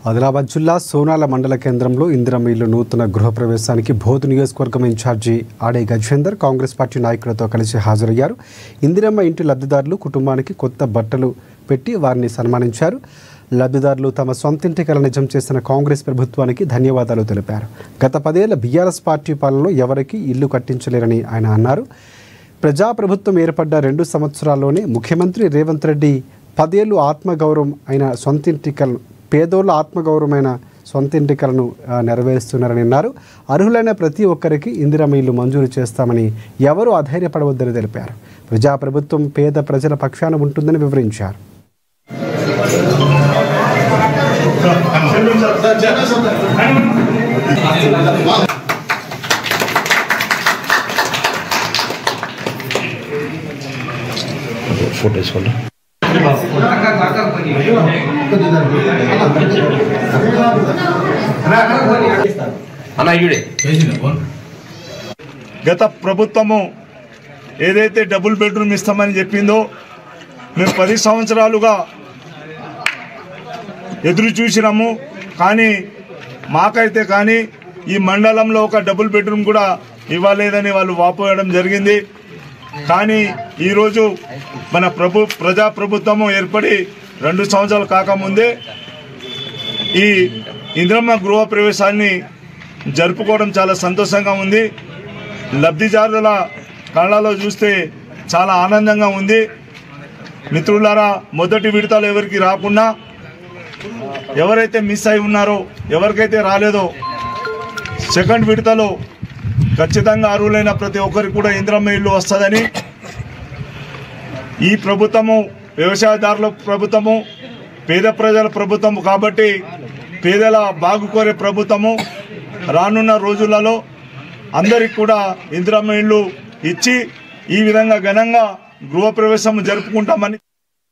ఆదిలాబాద్ జిల్లా సోనాల మండల కేంద్రంలో ఇందిరమ్మ ఇల్లు నూతన గృహప్రవేశానికి బోధ్ నియోజకవర్గం ఇన్ఛార్జి ఆడే గజేందర్ కాంగ్రెస్ పార్టీ నాయకులతో కలిసి హాజరయ్యారు. ఇందిరమ్మ ఇంటి లబ్ధిదారులు కుటుంబానికి కొత్త బట్టలు పెట్టి వారిని సన్మానించారు. లబ్ధిదారులు తమ సొంతింటి కల నిజం చేసిన కాంగ్రెస్ ప్రభుత్వానికి ధన్యవాదాలు తెలిపారు. గత 10 ఏళ్ల బీఆర్ఎస్ పార్టీ పాలనలో ఎవరికి ఇల్లు కట్టించలేరని ఆయన అన్నారు. ప్రజాప్రభుత్వం ఏర్పడ్డ 2 సంవత్సరాల్లోనే ముఖ్యమంత్రి రేవంత్ రెడ్డి 10 ఏళ్లు ఆత్మగౌరవం అయిన సొంతింటి కలను పేదోళ్ళ ఆత్మగౌరవమైన సొంతింటి కలను నెరవేరుస్తున్నారని అన్నారు. అర్హులైన ప్రతి ఒక్కరికి ఇందిరమ్మ ఇల్లు మంజూరు చేస్తామని ఎవరూ అధైర్యపడవద్దని తెలిపారు. ప్రజాప్రభుత్వం పేద ప్రజల పక్షాన ఉంటుందని వివరించారు. గత ప్రభుత్వము ఏదైతే డబుల్ బెడ్రూమ్ ఇస్తామని చెప్పిందో మేము 10 సంవత్సరాలుగా ఎదురు చూసినాము. కానీ మాకైతే కానీ ఈ మండలంలో ఒక డబుల్ బెడ్రూమ్ కూడా ఇవ్వలేదని వాళ్ళు వాపోయడం జరిగింది. కానీ ఈరోజు మన ప్రజాప్రభుత్వము ఏర్పడి 2 సంవత్సరాలు కాకముందే ఈ ఇందిరమ్మ గృహ ప్రవేశాన్ని జరుపుకోవడం చాలా సంతోషంగా ఉంది. లబ్ధిదారుల కళ్ళలో చూస్తే చాలా ఆనందంగా ఉంది. మిత్రులారా, మొదటి విడతలో ఎవరికి రాకుండా ఎవరైతే మిస్ అయి ఉన్నారో, ఎవరికైతే రాలేదో సెకండ్ విడతలో ఖచ్చితంగా అర్హులైన ప్రతి ఒక్కరికి కూడా ఇందిరమ్మ ఇల్లు వస్తుందని, ఈ ప్రభుత్వము వ్యవసాయదారుల ప్రభుత్వము, పేద ప్రజల ప్రభుత్వము కాబట్టి పేదల బాగు కోరే ప్రభుత్వము. రానున్న రోజులలో అందరికి కూడా ఇందిరమ్మ ఇల్లు ఇచ్చి ఈ విధంగా ఘనంగా గృహప్రవేశం జరుపుకుంటామని